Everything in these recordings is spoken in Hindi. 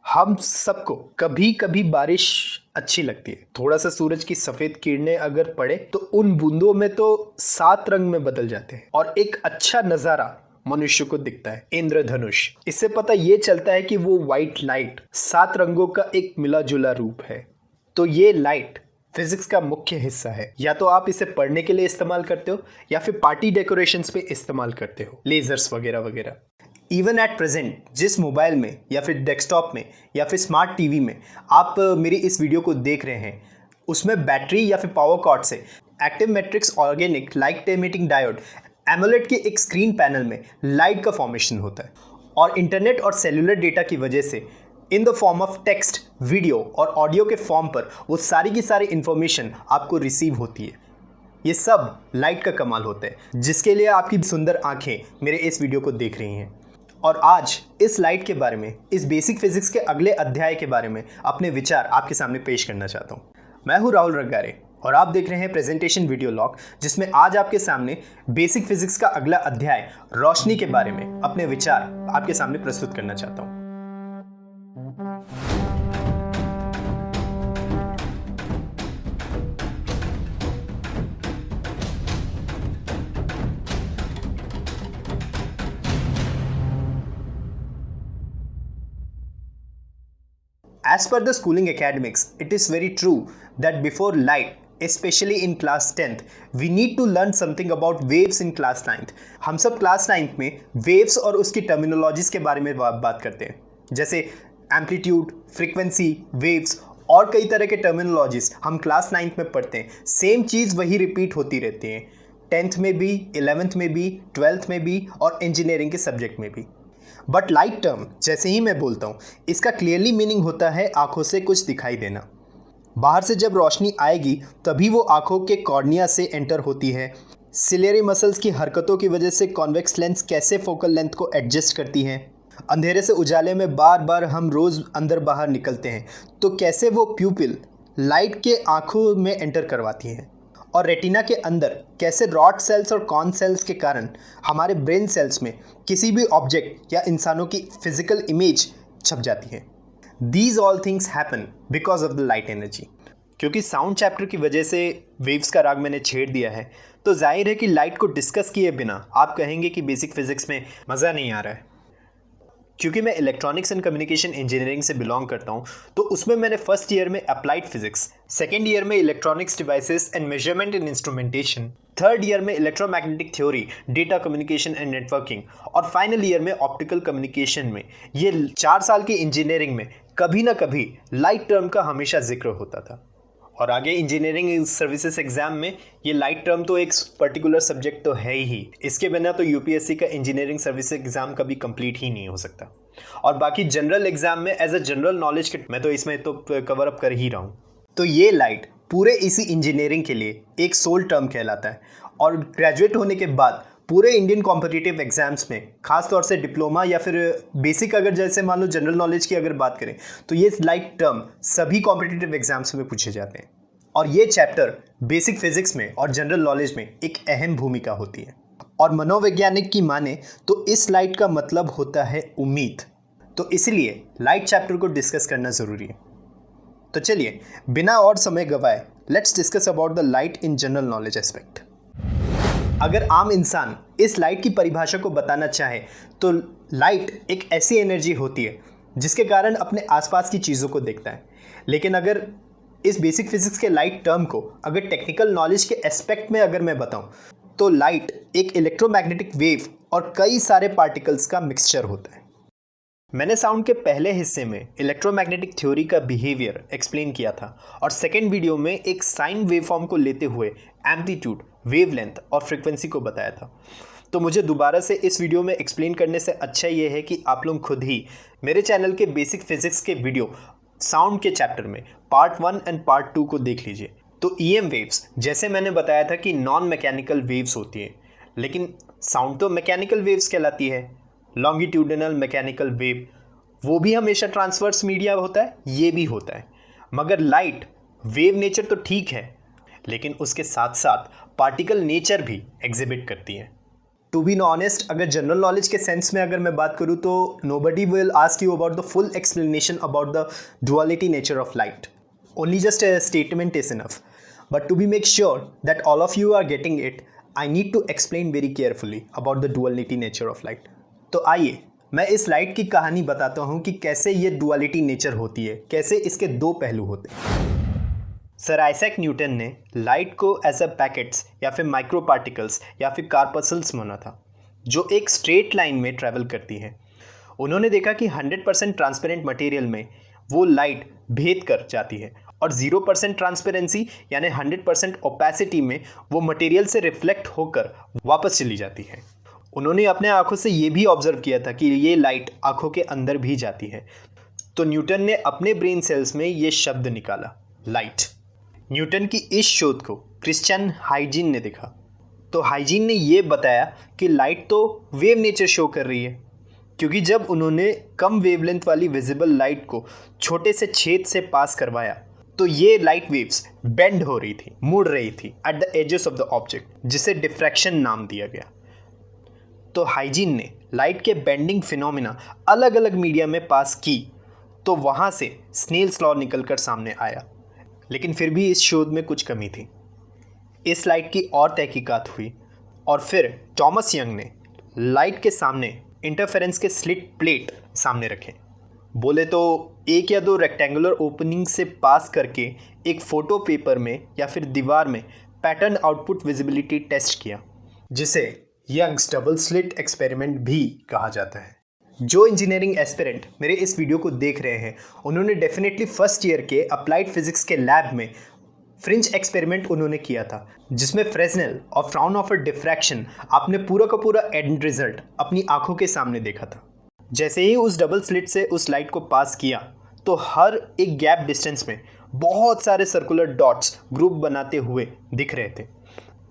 हम सबको कभी कभी बारिश अच्छी लगती है। थोड़ा सा सूरज की सफेद किरणें अगर पड़े तो उन बूंदों में तो 7 रंग में बदल जाते हैं और एक अच्छा नजारा मनुष्य को दिखता है, इंद्रधनुष। इससे पता ये चलता है कि वो व्हाइट लाइट 7 रंगों का एक मिला जुला रूप है। तो ये लाइट फिजिक्स का मुख्य हिस्सा है। या तो आप इसे पढ़ने के लिए इस्तेमाल करते हो या फिर पार्टी डेकोरेशंस पे इस्तेमाल करते हो, लेजर्स वगैरह वगैरह। इवन एट प्रेजेंट जिस मोबाइल में या फिर डेस्कटॉप में या फिर स्मार्ट टीवी में आप मेरी इस वीडियो को देख रहे हैं, उसमें बैटरी या फिर पावर कॉर्ड से active matrix organic light emitting diode AMOLED के एक स्क्रीन पैनल में लाइट का फॉर्मेशन होता है और इंटरनेट और सेलुलर डेटा की वजह से in the form of text, video और ऑडियो के फॉर्म पर वो सारी की सारी इंफॉर्मेशन आपको रिसीव होती है। ये सब लाइट का कमाल होता है, जिसके लिए आपकी सुंदर आंखें मेरे इस वीडियो को देख रही हैं। और आज इस लाइट के बारे में, इस बेसिक फिजिक्स के अगले अध्याय के बारे में अपने विचार आपके सामने पेश करना चाहता हूँ। मैं हूँ राहुल रंगारे और आप देख रहे हैं प्रेजेंटेशन वीडियो लॉग, जिसमें आज आपके सामने बेसिक फिजिक्स का अगला अध्याय रोशनी के बारे में अपने विचार आपके सामने प्रस्तुत करना चाहता हूँ। As per the schooling academics, it is very true that before light, especially in class 10th, we need to learn something about waves in class 9th. हम सब क्लास 9th में waves और उसकी टर्मिनोलॉजीज के बारे में बात करते हैं, जैसे एम्पलीट्यूड, फ्रीक्वेंसी, वेव्स और कई तरह के टर्मिनोलॉजीज हम क्लास 9th में पढ़ते हैं। सेम चीज़ वही रिपीट होती रहती है 10th में भी, 11th में भी, 12th में भी और इंजीनियरिंग के सब्जेक्ट में भी। बट लाइट टर्म जैसे ही मैं बोलता हूँ, इसका क्लियरली मीनिंग होता है आंखों से कुछ दिखाई देना। बाहर से जब रोशनी आएगी तभी वो आंखों के कॉर्निया से एंटर होती है। सिलेरी मसल्स की हरकतों की वजह से कॉन्वेक्स लेंस कैसे फोकल लेंथ को एडजस्ट करती हैं। अंधेरे से उजाले में बार बार हम रोज़ अंदर बाहर निकलते हैं, तो कैसे वो प्यूपिल लाइट के आंखों में एंटर करवाती हैं। और रेटिना के अंदर कैसे रॉड सेल्स और कॉन सेल्स के कारण हमारे ब्रेन सेल्स में किसी भी ऑब्जेक्ट या इंसानों की फिजिकल इमेज छप जाती है। These all things happen because of the light energy. क्योंकि साउंड चैप्टर की वजह से वेव्स का राग मैंने छेड़ दिया है, तो जाहिर है कि लाइट को डिस्कस किए बिना आप कहेंगे कि बेसिक फिजिक्स में मज़ा नहीं आ रहा है। क्योंकि मैं इलेक्ट्रॉनिक्स एंड कम्युनिकेशन इंजीनियरिंग से बिलोंग करता हूँ, तो उसमें मैंने फर्स्ट ईयर में अप्लाइड फिजिक्स, सेकेंड ईयर में electronics devices and measurement and instrumentation, third year में electromagnetic theory, data communication and networking और फाइनल ईयर में ऑप्टिकल कम्युनिकेशन में, ये 4 साल की इंजीनियरिंग में कभी ना कभी लाइट टर्म का हमेशा जिक्र होता था। और आगे इंजीनियरिंग सर्विसेज एग्जाम में ये लाइट टर्म तो एक पर्टिकुलर सब्जेक्ट तो है ही, इसके बिना तो यूपीएससी का इंजीनियरिंग सर्विसेज एग्जाम कभी कंप्लीट ही नहीं हो सकता। और बाकी जनरल एग्जाम में एज अ जनरल नॉलेज के मैं तो इसमें तो कवर अप कर ही रहा हूँ। तो ये लाइट पूरे इसी इंजीनियरिंग के लिए एक सोल टर्म कहलाता है और ग्रेजुएट होने के बाद पूरे इंडियन कॉम्पिटिटिव एग्जाम्स में, खास तौर से डिप्लोमा या फिर बेसिक, अगर जैसे मान लो जनरल नॉलेज की अगर बात करें, तो ये लाइट टर्म सभी कॉम्पिटिटिव एग्जाम्स में पूछे जाते हैं। और ये चैप्टर बेसिक फिजिक्स में और जनरल नॉलेज में एक अहम भूमिका होती है। और मनोवैज्ञानिक की माने तो इस लाइट का मतलब होता है उम्मीद। तो इसलिए लाइट चैप्टर को डिस्कस करना ज़रूरी है। तो चलिए बिना और समय गवाए, let's discuss about the light in general knowledge aspect. अगर आम इंसान इस लाइट की परिभाषा को बताना चाहे तो लाइट एक ऐसी एनर्जी होती है जिसके कारण अपने आसपास की चीज़ों को देखता है। लेकिन अगर इस बेसिक फिजिक्स के लाइट टर्म को अगर टेक्निकल नॉलेज के एस्पेक्ट में अगर मैं बताऊं, तो लाइट एक इलेक्ट्रोमैग्नेटिक वेव और कई सारे पार्टिकल्स का मिक्सचर होता है। मैंने साउंड के पहले हिस्से में इलेक्ट्रोमैग्नेटिक थ्योरी का बिहेवियर एक्सप्लेन किया था और सेकेंड वीडियो में एक साइन वेवफॉर्म को लेते हुए एम्पलीट्यूड, वेवलेंथ और फ्रीक्वेंसी को बताया था। तो मुझे दोबारा से इस वीडियो में एक्सप्लेन करने से अच्छा ये है कि आप लोग खुद ही मेरे चैनल के बेसिक फिजिक्स के वीडियो साउंड के चैप्टर में पार्ट 1 एंड पार्ट 2 को देख लीजिए। तो ईएम वेव्स, जैसे मैंने बताया था कि नॉन मैकेनिकल वेव्स होती है, लेकिन साउंड तो मैकेनिकल वेव्स कहलाती है। लॉन्गिट्यूडिनल मैकेनिकल वेव, वो भी हमेशा ट्रांसवर्स मीडिया होता है, ये भी होता है। मगर लाइट वेव नेचर तो ठीक है, लेकिन उसके साथ साथ पार्टिकल नेचर भी एग्जिबिट करती है। टू बी ऑनेस्ट, अगर जनरल नॉलेज के सेंस में अगर मैं बात करूँ तो nobody will ask you about the full explanation about the duality nature of light. Only just a statement is enough. But to be make sure that all of you are getting it, I need to explain very carefully about the duality nature of light. तो आइए मैं इस लाइट की कहानी बताता हूँ कि कैसे ये डुअलिटी नेचर होती है, कैसे इसके दो पहलू होते हैं। सर आइजैक न्यूटन ने लाइट को एज अ पैकेट्स या फिर माइक्रो पार्टिकल्स या फिर कार्पसल्स माना था, जो एक स्ट्रेट लाइन में ट्रैवल करती है। उन्होंने देखा कि 100% ट्रांसपेरेंट मटेरियल में वो लाइट भेद कर जाती है और 0% ट्रांसपेरेंसी यानी 100% ओपेसिटी में वो मटेरियल से रिफ्लेक्ट होकर वापस चली जाती है। उन्होंने अपने आंखों से ये भी ऑब्जर्व किया था कि ये लाइट आंखों के अंदर भी जाती है। तो न्यूटन ने अपने ब्रेन सेल्स में ये शब्द निकाला, लाइट। न्यूटन की इस शोध को क्रिश्चियन हाइजीन ने देखा। तो हाइजीन ने ये बताया कि लाइट तो वेव नेचर शो कर रही है, क्योंकि जब उन्होंने कम वेवलेंथ वाली विजिबल लाइट को छोटे से छेद से पास करवाया तो ये लाइट वेव्स बेंड हो रही थी, मुड़ रही थी at the edges of the object, जिसे डिफ्रैक्शन नाम दिया गया। तो हाइजीन ने लाइट के बेंडिंग फिनोमिना अलग अलग मीडिया में पास की तो वहाँ से स्नेल्स लॉ निकलकर सामने आया। लेकिन फिर भी इस शोध में कुछ कमी थी। इस लाइट की और तहकीकात हुई और फिर थॉमस यंग ने लाइट के सामने इंटरफेरेंस के स्लिट प्लेट सामने रखे। बोले तो एक या दो रेक्टेंगुलर ओपनिंग से पास करके एक फ़ोटो पेपर में या फिर दीवार में पैटर्न आउटपुट विजिबिलिटी टेस्ट किया, जिसे यंग्स डबल स्लिट एक्सपेरिमेंट भी कहा जाता है। जो इंजीनियरिंग एस्पिरेंट मेरे इस वीडियो को देख रहे हैं, उन्होंने डेफिनेटली फर्स्ट ईयर के अप्लाइड फिजिक्स के लैब में फ्रिंज एक्सपेरिमेंट उन्होंने किया था, जिसमें फ्रेस्नेल और फ्राउनहोफर डिफ्रैक्शन आपने पूरा का पूरा एंड रिजल्ट अपनी आंखों के सामने देखा था। जैसे ही उस डबल स्लिट से उस लाइट को पास किया तो हर एक गैप डिस्टेंस में बहुत सारे सर्कुलर डॉट्स ग्रुप बनाते हुए दिख रहे थे।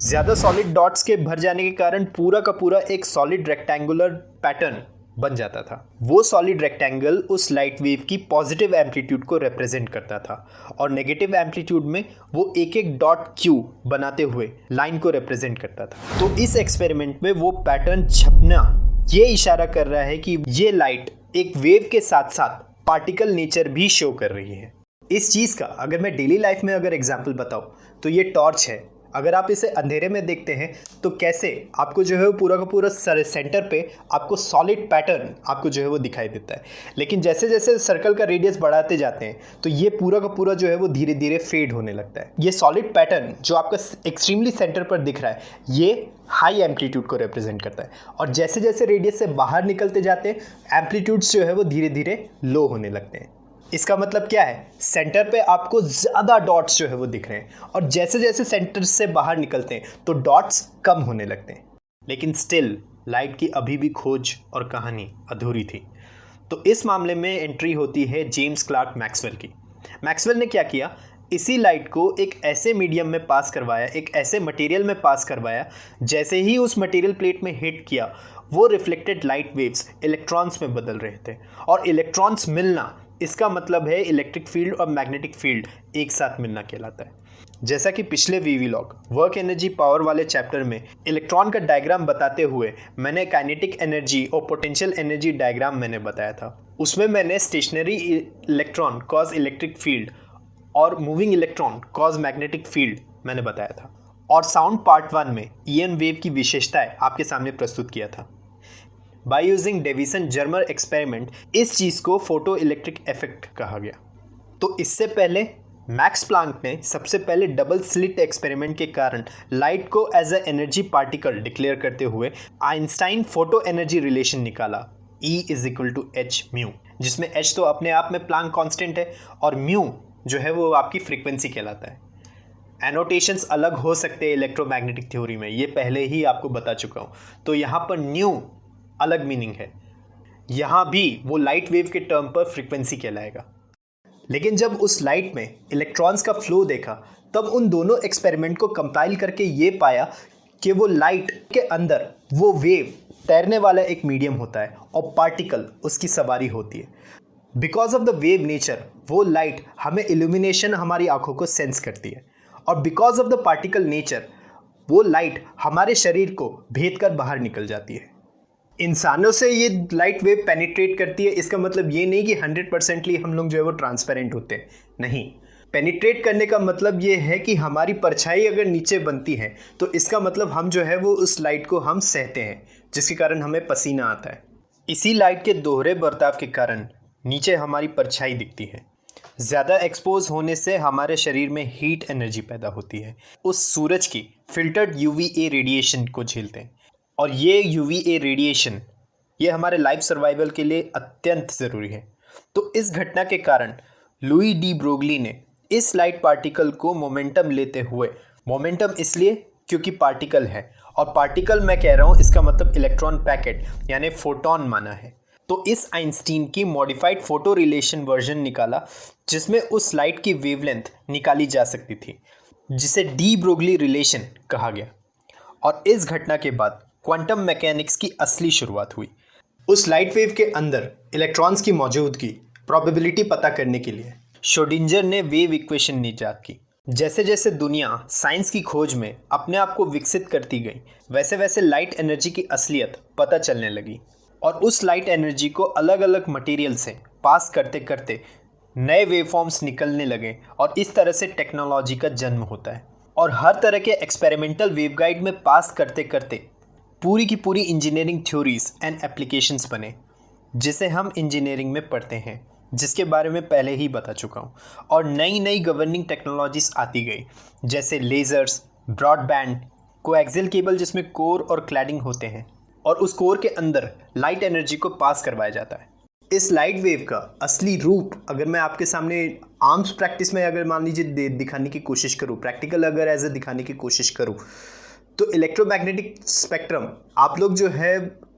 ज़्यादा सॉलिड डॉट्स के भर जाने के कारण पूरा का पूरा एक सॉलिड रेक्टेंगुलर पैटर्न बन जाता था। वो सॉलिड रेक्टेंगल उस लाइट वेव की पॉजिटिव एम्पलीट्यूड को रिप्रेजेंट करता था और नेगेटिव एम्पलीट्यूड में वो एक एक डॉट क्यू बनाते हुए लाइन को रिप्रेजेंट करता था। तो इस एक्सपेरिमेंट में वो पैटर्न छपना ये इशारा कर रहा है कि ये लाइट एक वेव के साथ साथ पार्टिकल नेचर भी शो कर रही है। इस चीज़ का अगर मैं डेली लाइफ में अगर एग्जाम्पल बताऊँ तो ये टॉर्च है। अगर आप इसे अंधेरे में देखते हैं तो कैसे आपको जो है वो पूरा का पूरा सेंटर पे आपको सॉलिड पैटर्न आपको जो है वो दिखाई देता है। लेकिन जैसे जैसे सर्कल का रेडियस बढ़ाते जाते हैं तो ये पूरा का पूरा जो है वो धीरे धीरे फेड होने लगता है। ये सॉलिड पैटर्न जो आपका एक्सट्रीमली सेंटर पर दिख रहा है, ये हाई एम्पलीट्यूड को रिप्रेजेंट करता है और जैसे जैसे रेडियस से बाहर निकलते जाते हैं एम्पलीट्यूड्स जो है वो धीरे धीरे लो होने लगते हैं। इसका मतलब क्या है, सेंटर पे आपको ज़्यादा डॉट्स जो है वो दिख रहे हैं और जैसे जैसे सेंटर से बाहर निकलते हैं तो डॉट्स कम होने लगते हैं। लेकिन स्टिल लाइट की अभी भी खोज और कहानी अधूरी थी। तो इस मामले में एंट्री होती है जेम्स क्लार्क मैक्सवेल की। मैक्सवेल ने क्या किया, इसी लाइट को एक ऐसे मीडियम में पास करवाया, एक ऐसे मटेरियल में पास करवाया, जैसे ही उस मटेरियल प्लेट में हिट किया वो रिफ्लेक्टेड लाइट वेव्स इलेक्ट्रॉन्स में बदल रहे थे। और इलेक्ट्रॉन्स मिलना, इसका मतलब है इलेक्ट्रिक फील्ड और मैग्नेटिक फील्ड एक साथ मिलना कहलाता है। जैसा कि पिछले वीवीलॉग वर्क एनर्जी पावर वाले चैप्टर में इलेक्ट्रॉन का डायग्राम बताते हुए मैंने काइनेटिक एनर्जी और पोटेंशियल एनर्जी डायग्राम मैंने बताया था। उसमें मैंने stationary electron cause electric field और moving electron cause magnetic field मैंने बताया था और साउंड पार्ट 1 में ईएन वेव की विशेषताएं आपके सामने प्रस्तुत किया था। By using Davisson Germer experiment इस चीज़ को फोटो इलेक्ट्रिक इफेक्ट कहा गया। तो इससे पहले मैक्स प्लांक ने सबसे पहले डबल स्लिट एक्सपेरिमेंट के कारण लाइट को as a energy particle declare करते हुए आइंस्टाइन फोटो एनर्जी रिलेशन निकाला, E = h/μ, जिसमें h तो अपने आप में प्लांक कांस्टेंट है और म्यू जो है वो आपकी फ्रीक्वेंसी कहलाता है। एनोटेशंस अलग हो सकते हैं इलेक्ट्रोमैग्नेटिक थ्योरी में, ये पहले ही आपको बता चुका हूँ। तो यहाँ पर न्यू अलग मीनिंग है, यहाँ भी वो लाइट वेव के टर्म पर फ्रीक्वेंसी कहलाएगा। लेकिन जब उस लाइट में इलेक्ट्रॉन्स का फ्लो देखा तब उन दोनों एक्सपेरिमेंट को कंपाइल करके ये पाया कि वो लाइट के अंदर वो वेव तैरने वाला एक मीडियम होता है और पार्टिकल उसकी सवारी होती है। Because of the wave nature वो लाइट हमें इल्यूमिनेशन हमारी आंखों को सेंस करती है और because of the particle nature वो लाइट हमारे शरीर को भेद कर बाहर निकल जाती है। इंसानों से ये लाइट वेव पेनिट्रेट करती है, इसका मतलब ये नहीं कि 100%ली हम लोग जो है वो ट्रांसपेरेंट होते हैं, नहीं। पेनिट्रेट करने का मतलब ये है कि हमारी परछाई अगर नीचे बनती है तो इसका मतलब हम जो है वो उस लाइट को हम सहते हैं, जिसके कारण हमें पसीना आता है। इसी लाइट के दोहरे बर्ताव के कारण नीचे हमारी परछाई दिखती है। ज़्यादा एक्सपोज होने से हमारे शरीर में हीट एनर्जी पैदा होती है, उस सूरज की फिल्टर्ड यूवीए रेडिएशन को झेलते हैं। और ये यूवीए रेडिएशन ये हमारे लाइफ सर्वाइवल के लिए अत्यंत ज़रूरी है। तो इस घटना के कारण लुई डी ब्रोगली ने इस लाइट पार्टिकल को मोमेंटम लेते हुए, मोमेंटम इसलिए क्योंकि पार्टिकल है, और पार्टिकल मैं कह रहा हूँ इसका मतलब इलेक्ट्रॉन पैकेट यानी फोटोन माना है। तो इस आइंस्टीन की मॉडिफाइड फोटो रिलेशन वर्जन निकाला, जिसमें उस लाइट की वेवलेंथ निकाली जा सकती थी, जिसे डी ब्रोगली रिलेशन कहा गया। और इस घटना के बाद क्वांटम मैकेनिक्स की असली शुरुआत हुई। उस लाइट वेव के अंदर इलेक्ट्रॉन्स की मौजूदगी प्रोबेबिलिटी पता करने के लिए श्रोडिंगर ने वेव इक्वेशन इजाद की। जैसे जैसे दुनिया साइंस की खोज में अपने आप को विकसित करती गई, वैसे वैसे लाइट एनर्जी की असलियत पता चलने लगी, और उस लाइट एनर्जी को अलग अलग मटेरियल से पास करते करते नए वेवफॉर्म्स निकलने लगे, और इस तरह से टेक्नोलॉजी का जन्म होता है। और हर तरह के एक्सपेरिमेंटल वेवगाइड में पास करते करते पूरी की पूरी इंजीनियरिंग थ्योरीज एंड एप्लीकेशंस बने, जिसे हम इंजीनियरिंग में पढ़ते हैं, जिसके बारे में पहले ही बता चुका हूँ। और नई नई गवर्निंग टेक्नोलॉजीज आती गई, जैसे लेज़र्स, ब्रॉडबैंड, कोएक्सियल केबल जिसमें कोर और क्लैडिंग होते हैं, और उस कोर के अंदर लाइट एनर्जी को पास करवाया जाता है। इस लाइट वेव का असली रूप अगर मैं आपके सामने आर्म्स प्रैक्टिस में अगर मान लीजिए दिखाने की कोशिश करूँ, प्रैक्टिकल अगर एज ए दिखाने की कोशिश करूँ, तो इलेक्ट्रोमैग्नेटिक स्पेक्ट्रम आप लोग जो है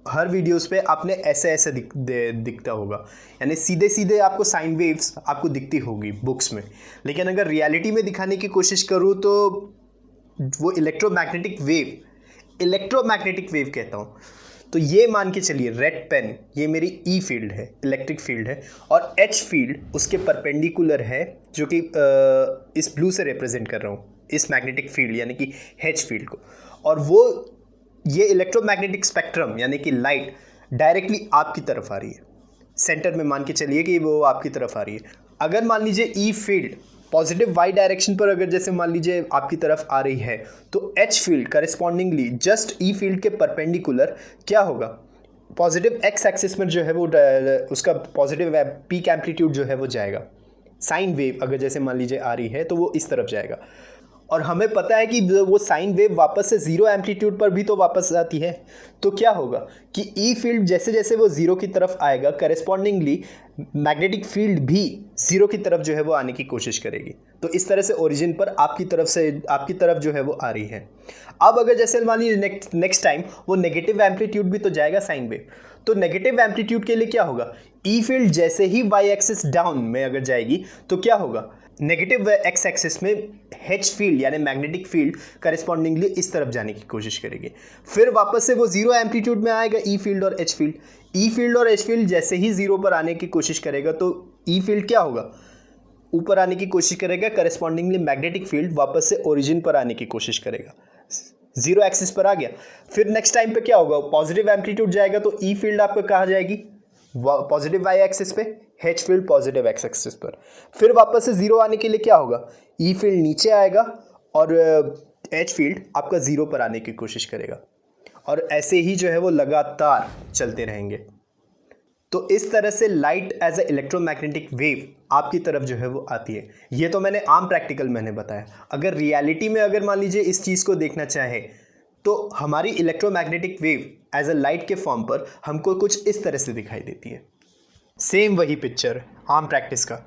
हर वीडियोस पे आपने ऐसे ऐसे दिखता होगा, यानी सीधे सीधे आपको साइन वेव्स आपको दिखती होगी बुक्स में। लेकिन अगर रियलिटी में दिखाने की कोशिश करूँ तो वो इलेक्ट्रोमैग्नेटिक वेव कहता हूँ। तो ये मान के चलिए रेड पेन ये मेरी ई फील्ड है, इलेक्ट्रिक फील्ड है, और एच फील्ड उसके परपेंडिकुलर है, जो कि इस ब्लू से रिप्रेजेंट कर रहा हूँ इस मैग्नेटिक फील्ड यानी कि एच फील्ड को। और वो ये इलेक्ट्रोमैग्नेटिक स्पेक्ट्रम यानी कि लाइट डायरेक्टली आपकी तरफ आ रही है, सेंटर में मान के चलिए कि वो आपकी तरफ आ रही है। अगर मान लीजिए ई फील्ड पॉजिटिव वाई डायरेक्शन पर अगर जैसे मान लीजिए आपकी तरफ आ रही है, तो एच फील्ड करेस्पॉन्डिंगली जस्ट ई फील्ड के परपेंडिकुलर क्या होगा, पॉजिटिव एक्स एक्सिस में जो है वो उसका पॉजिटिव पीक एम्पलीट्यूड जो है वो जाएगा। साइन वेव अगर जैसे मान लीजिए आ रही है तो वो इस तरफ जाएगा, और हमें पता है कि वो साइन वेव वापस से ज़ीरो एम्पलीट्यूड पर भी तो वापस आती है। तो क्या होगा कि ई फील्ड जैसे जैसे वो ज़ीरो की तरफ आएगा, करेस्पॉन्डिंगली मैग्नेटिक फील्ड भी ज़ीरो की तरफ जो है वो आने की कोशिश करेगी। तो इस तरह से ओरिजिन पर आपकी तरफ जो है वो आ रही है। अब अगर जैसे मान लीजिए नेक्स्ट टाइम वो नेगेटिव एम्पलीट्यूड भी तो जाएगा साइन वेव, तो नेगेटिव एम्पलीट्यूड के लिए क्या होगा, ई फील्ड जैसे ही वाई एक्सिस डाउन में अगर जाएगी तो क्या होगा, नेगेटिव एक्स एक्सिस में एच फील्ड यानी मैग्नेटिक फील्ड करेस्पॉन्डिंगली इस तरफ जाने की कोशिश करेगी। फिर वापस से वो जीरो एम्पलीट्यूड में आएगा ई फील्ड और एच फील्ड। ई फील्ड और एच फील्ड जैसे ही जीरो पर आने की कोशिश करेगा तो ई फील्ड क्या होगा, ऊपर आने की कोशिश करेगा, करेस्पॉन्डिंगली मैग्नेटिक फील्ड वापस से ओरिजिन पर आने की कोशिश करेगा, जीरो एक्सिस पर आ गया। फिर नेक्स्ट टाइम पे क्या होगा, पॉजिटिव एम्पलीट्यूड जाएगा तो ई फील्ड आपको कहाँ जाएगी, पॉजिटिव वाई एक्सिस पे, H field positive x axis पर। फिर वापस से जीरो आने के लिए क्या होगा, ई फील्ड नीचे आएगा और एच फील्ड आपका जीरो पर आने की कोशिश करेगा, और ऐसे ही जो है वो लगातार चलते रहेंगे। तो इस तरह से light as a electromagnetic wave आपकी तरफ जो है वो आती है। ये तो मैंने आम प्रैक्टिकल मैंने बताया। अगर रियलिटी में अगर मान लीजिए इस चीज़ को देखना चाहे तो हमारी electromagnetic wave as a light के फॉर्म पर हमको कुछ इस तरह से दिखाई देती है। सेम वही पिक्चर आम प्रैक्टिस का,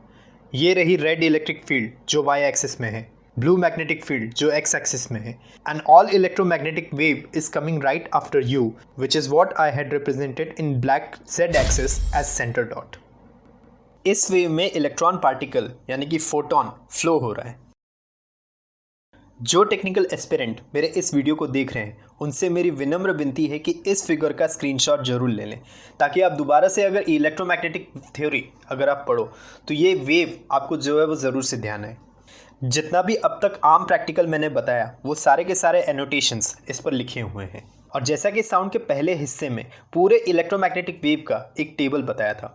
ये रही रेड इलेक्ट्रिक फील्ड जो वाई एक्सिस में है, ब्लू मैग्नेटिक फील्ड जो एक्स एक्सिस में है, and all electromagnetic wave is coming right after you, which is what I had represented in black Z axis as centre dot. इस वेव में इलेक्ट्रॉन पार्टिकल यानी कि फोटोन फ्लो हो रहा है। जो टेक्निकल एस्पिरेंट मेरे इस वीडियो को देख रहे हैं उनसे मेरी विनम्र विनती है कि इस फिगर का स्क्रीनशॉट जरूर ले लें, ताकि आप दोबारा से अगर इलेक्ट्रोमैग्नेटिक थ्योरी अगर आप पढ़ो तो ये वेव आपको जो है वो ज़रूर से ध्यान आए। जितना भी अब तक आम प्रैक्टिकल मैंने बताया वो सारे के सारे एनोटेशंस इस पर लिखे हुए हैं। और जैसा कि साउंड के पहले हिस्से में पूरे इलेक्ट्रोमैग्नेटिक वेव का एक टेबल बताया था,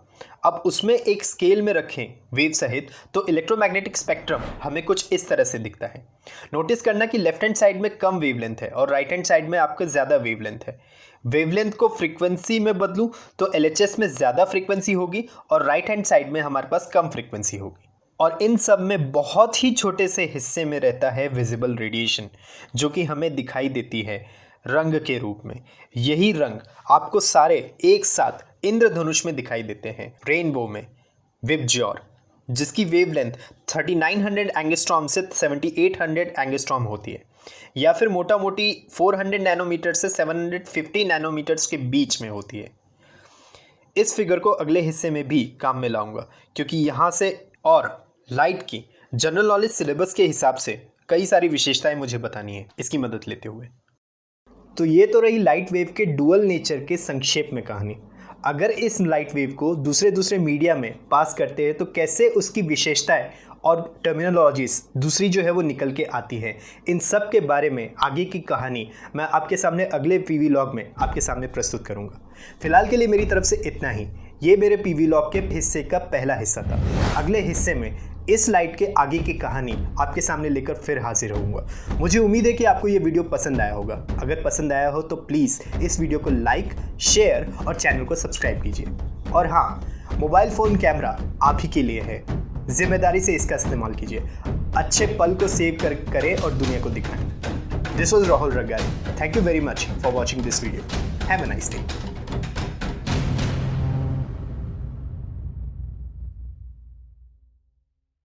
अब उसमें एक स्केल में रखें वेव सहित तो इलेक्ट्रोमैग्नेटिक स्पेक्ट्रम हमें कुछ इस तरह से दिखता है। नोटिस करना कि लेफ्ट हैंड साइड में कम वेवलेंथ है और राइट हैंड साइड में आपका ज़्यादा वेवलेंथ है। वेवलेंथ को फ्रीक्वेंसी में बदलूं तो LHS में ज़्यादा फ्रीक्वेंसी होगी और राइट हैंड साइड में हमारे पास कम फ्रीक्वेंसी होगी। और इन सब में बहुत ही छोटे से हिस्से में रहता है विजिबल रेडिएशन, जो कि हमें दिखाई देती है रंग के रूप में। यही रंग आपको सारे एक साथ इंद्रधनुष में दिखाई देते हैं, रेनबो में, विबज्योर, जिसकी वेवलेंथ 3900 एंगस्ट्रॉम से 7800 एंगस्ट्रॉम होती है, या फिर मोटा मोटी 400 नैनोमीटर से 750 नैनोमीटर्स के बीच में होती है। इस फिगर को अगले हिस्से में भी काम में लाऊंगा, क्योंकि यहाँ से और लाइट की जनरल नॉलेज सिलेबस के हिसाब से कई सारी विशेषताएं मुझे बतानी है इसकी मदद लेते हुए। तो ये तो रही लाइट वेव के डुअल नेचर के संक्षेप में कहानी। अगर इस लाइट वेव को दूसरे मीडिया में पास करते हैं तो कैसे उसकी विशेषताएं और टर्मिनोलॉजीज दूसरी जो है वो निकल के आती है, इन सब के बारे में आगे की कहानी मैं आपके सामने अगले PV लॉग में आपके सामने प्रस्तुत करूंगा। फिलहाल के लिए मेरी तरफ से इतना ही। ये मेरे PV लॉग के हिस्से का पहला हिस्सा था। अगले हिस्से में इस लाइट के आगे की कहानी आपके सामने लेकर फिर हाजिर होऊंगा। मुझे उम्मीद है कि आपको ये वीडियो पसंद आया होगा। अगर पसंद आया हो तो प्लीज़ इस वीडियो को लाइक, शेयर और चैनल को सब्सक्राइब कीजिए। और हाँ, मोबाइल फ़ोन कैमरा आप ही के लिए है, जिम्मेदारी से इसका इस्तेमाल कीजिए। अच्छे पल को सेव करें और दुनिया को दिखाएं। This was Rahul Raggari. Thank you very much for watching this video. Have a nice day.